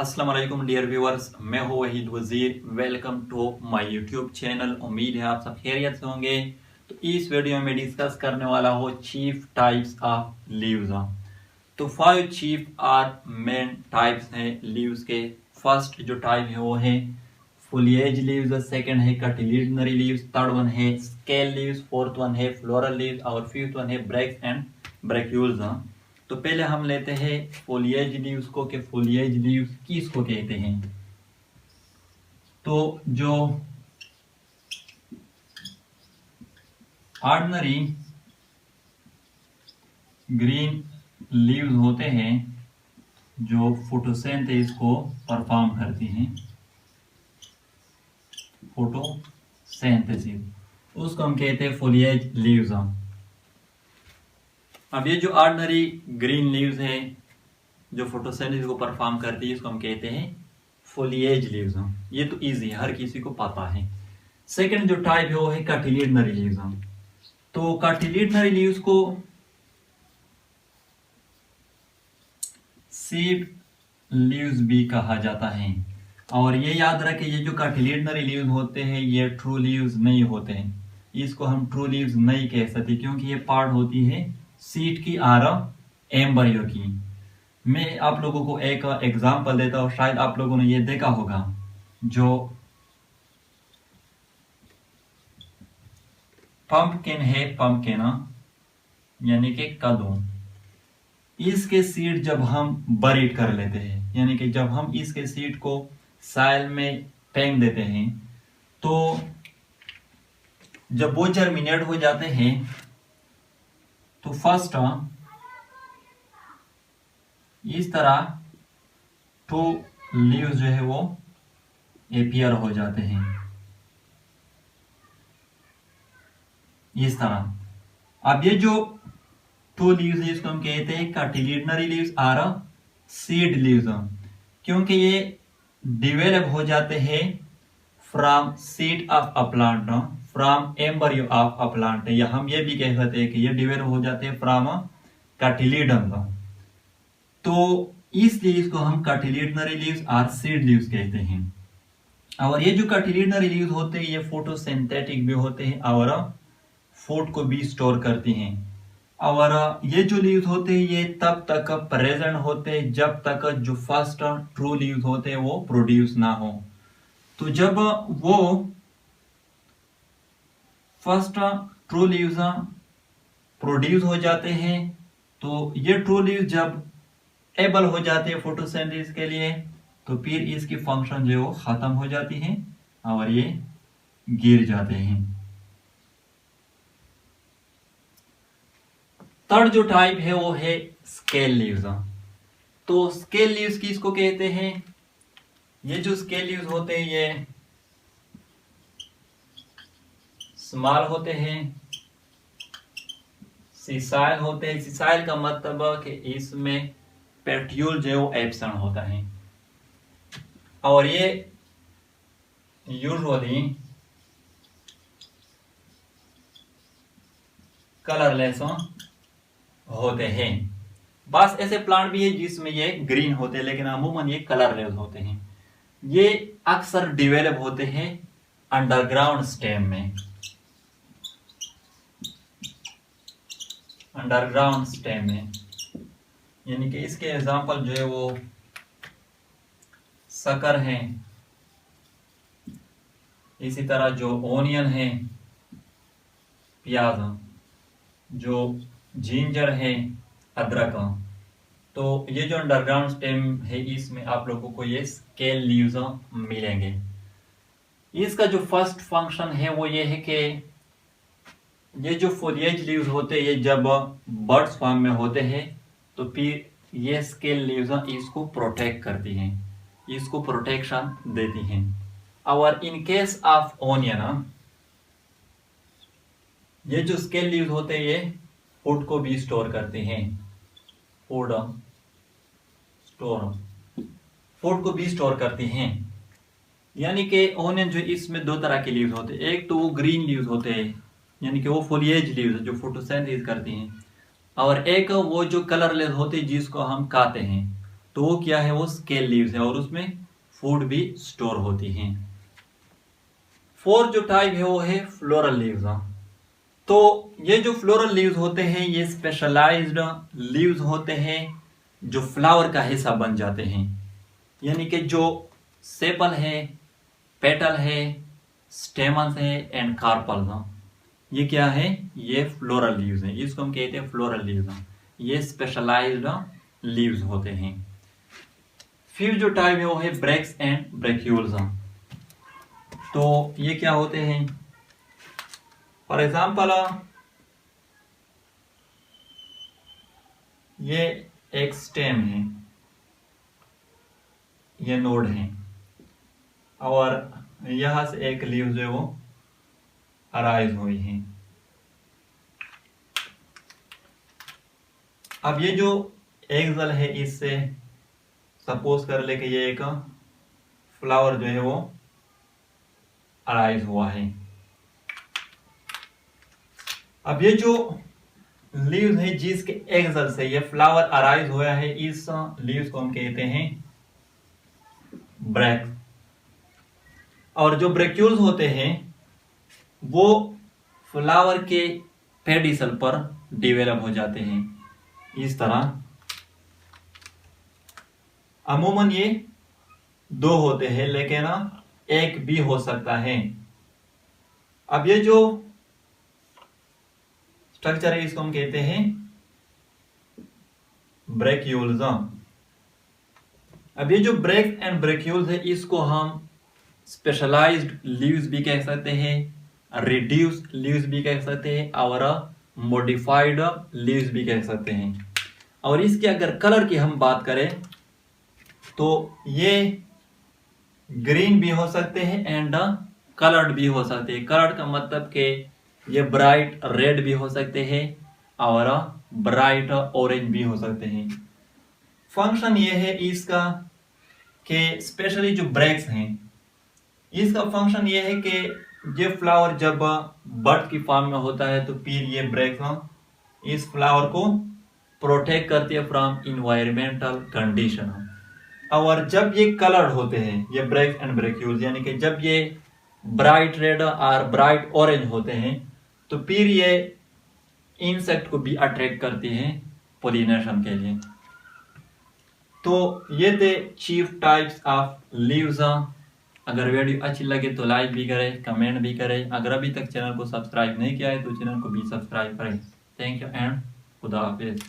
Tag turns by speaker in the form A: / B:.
A: अस्सलाम वालेकुम dear viewers, मैं हूं Wahid Wazir. Welcome to my YouTube channel. उम्मीद है आप सब खैरियत से होंगे। तो इस वीडियो में डिस्कस करने वाला हूं चीफ टाइप्स ऑफ लीव्स। तो 5 चीफ आर मेन टाइप्स हैं लीव्स के। फर्स्ट जो टाइप है वो है फुलिएज लीव्स, सेकंड है कटिलिडनरी लीव्स, थर्ड वन है स्केल लीव्स, फोर्थ वन है फ्लोरल लीव्स और फिफ्थ वन है ब्रैक्स एंड ब्रैक्यूल्स। तो पहले हम लेते हैं फोलिएज लीव्स को कि फोलिएज लीव्स किसको कहते हैं। तो जो ऑर्डिनरी ग्रीन लीव्स होते हैं जो फोटोसिंथेसिस को परफॉर्म करती हैं, फोटोसिंथेसिस, उसको हम कहते हैं फोलिएज लीव्स। अब ये जो ऑर्डिनरी ग्रीन लीव्स है जो फोटोसिंथेसिस को परफॉर्म करती है, इसको हम कहते हैं फोलिएज लीव्स। ये तो इजी है, हर किसी को पता है। सेकंड जो टाइप है वो है कार्टिलिडनरी लीव्स। तो कार्टिलिडनरी लीव्स को सीड लीव्स भी कहा जाता है। और ये याद रखें, ये जो कार्टिलिडनरी लीव्स होते हैं ये ट्रू लीव्स नहीं होते हैं। इसको हम ट्रू लीव्स नहीं कह सकते क्योंकि ये पार्ट होती है सीड की और एम्ब्रियो की। मैं आप लोगों को एक एग्जांपल देता हूँ, शायद आप लोगों ने ये देखा होगा। जो पंपकिन है, पंपकिन यानी कि कद्दू, इसके सीड जब हम बरीड कर लेते हैं, यानी कि जब हम इसके सीड को साइल में फेंक देते हैं, तो जब वो जर्मिनेट हो जाते हैं तो फर्स्ट इस तरह टू लीव्स जो है वो एपियर हो जाते हैं इस तरह। अब ये जो टू लीव्स है इसको हम कहते हैं कार्टिलिडनरी लीव्स और सीड लीव्स, क्योंकि ये डिवेलप हो जाते हैं from seed of a plant, from embryo of a plant, या हम ये भी कह सकते हैं कि ये डिवेलप हो जाते हैं फ्रॉम कार्टिलिडन। तो इसलिए इसको हम कार्टिलिडनरी लीव्स और सीड लीव्स कहते हैं। और ये जो कार्टिलिडनरी लीव्स होते हैं ये फोटोसिंथेटिक भी होते हैं और फूड को भी स्टोर करती हैं। और ये जो लीव्स होते हैं ये तब तक प्रेजेंट होते हैं जब तक जो फर्स्ट ट्रू लीव्स होते हैं वो प्रोड्यूस ना हो। तो जब वो फर्स्ट ट्रू लीव्स प्रोड्यूस हो जाते हैं तो ये ट्रू लीव्स जब एबल हो जाते हैं फोटोसिंथेसिस के लिए, तो फिर इसकी फंक्शन जो है वो खत्म हो जाती है और ये गिर जाते हैं। थर्ड जो टाइप है वो है स्केल लीव्स। तो स्केल लीव्स किसको कहते हैं? ये जो स्केल लीव्स होते हैं ये स्मॉल होते हैं, सिसाइल होते हैं। सिसाइल का मतलब कि इसमें पेट्यूल जो है वो एब्सेंट होता है और ये यूजुअली कलरलेस होते हैं। बस ऐसे प्लांट भी है जिसमें ये ग्रीन होते हैं लेकिन अमूमन ये कलरलेस होते हैं। ये अक्सर डिवेलप होते हैं अंडरग्राउंड स्टेम में, अंडरग्राउंड स्टेम में, यानी कि इसके एग्जांपल जो है वो शक्कर है, इसी तरह जो ओनियन है, प्याज, जो जिंजर है, अदरक। तो ये जो अंडरग्राउंड स्टेम है इसमें आप लोगों को ये स्केल लीव्स मिलेंगे। इसका जो फर्स्ट फंक्शन है वो ये है कि ये जो फोलिएज लीव्स होते हैं ये जब बर्ड्स फॉर्म में होते हैं तो फिर ये स्केल लीव्स इसको प्रोटेक्ट करती हैं, इसको प्रोटेक्शन देती हैं। और इन केस ऑफ ओनियन ये जो स्केल लीव्स होते हैं ये फूड को भी स्टोर करते हैं, फूड को भी स्टोर करती हैं। यानी कि ओनियन जो इसमें दो तरह के लीव्स होते हैं, एक तो वो ग्रीन लीव्स होते हैं यानी कि वो फोलिएज लीव्स जो फोटोसिंथेसिस करती हैं, और एक वो जो कलरलेस होते हैं जिसको हम खाते हैं तो वो क्या है, वो स्केल लीव्स है और उसमें फूड भी स्टोर होती हैं। फोर्थ जो टाइप है वो है फ्लोरल लीव्स। तो ये जो फ्लोरल लीव्स होते हैं ये स्पेशलाइज्ड लीव्स होते हैं जो फ्लावर का हिस्सा बन जाते हैं, यानी कि जो सेपल है, पेटल है, स्टेमन्स है एंड कार्पल्स, ये क्या है, ये फ्लोरल लीव्स हैं, इसको हम कहते हैं फ्लोरल लीव्स। ये स्पेशलाइज्ड लीव्स होते हैं। फिर जो टाइप है वो है ब्रेक्स एंड ब्रेक्यूल्स। तो ये क्या होते हैं, फॉर एग्जाम्पल ये एक स्टेम है, ये नोड है और यहां से एक लीव जो है वो अराइज हुई है। अब ये जो एक्सल है इससे सपोज कर ले कि ये एक फ्लावर जो है वो अराइज हुआ है। अब ये जो लीव्स है जिसके एक्सल से ये फ्लावर अराइज हुआ है, इस लीव्स को हम कहते हैं ब्रेक। और जो ब्रेक्यूल्स होते हैं वो फ्लावर के पेडिसल पर डिवेलप हो जाते हैं इस तरह। अमूमन ये 2 होते हैं लेकिन एक भी हो सकता है। अब ये जो स्ट्रक्चर है इसको हम कहते हैं ब्रेक्यूल्स। अब ये जो ब्रेक एंड ब्रेक्यूल्स है इसको हम स्पेशलाइज्ड लीव्स भी कह सकते हैं, रिड्यूस लीव्स भी कह सकते हैं और मॉडिफाइड लीव्स भी कह सकते हैं। और इसके अगर कलर की हम बात करें तो ये ग्रीन भी हो सकते हैं एंड कलर्ड भी हो सकते हैं। कलर्ड का मतलब कि ये ब्राइट रेड भी हो सकते हैं और ब्राइट ऑरेंज भी हो सकते हैं। फंक्शन ये है इसका कि स्पेशली जो ब्रेक्स हैं इसका फंक्शन ये है कि ये फ्लावर जब बर्ड की फॉर्म में होता है तो फिर ये ब्रेक्स इस फ्लावर को प्रोटेक्ट करती है फ्रॉम इन्वायरमेंटल कंडीशन। और जब ये कलर्ड होते हैं ये ब्रेक्स एंड ब्रेक्यूल्स, यानी कि जब ये ब्राइट रेड और ब्राइट ऑरेंज होते हैं तो फिर ये इंसेक्ट को भी अट्रैक्ट करती हैं पोलिनेशन के लिए। तो ये थे चीफ टाइप्स ऑफ लीव्स। अगर वीडियो अच्छी लगे तो लाइक भी करें, कमेंट भी करें। अगर अभी तक चैनल को सब्सक्राइब नहीं किया है तो चैनल को भी सब्सक्राइब करें। थैंक यू एंड खुदा हाफिज।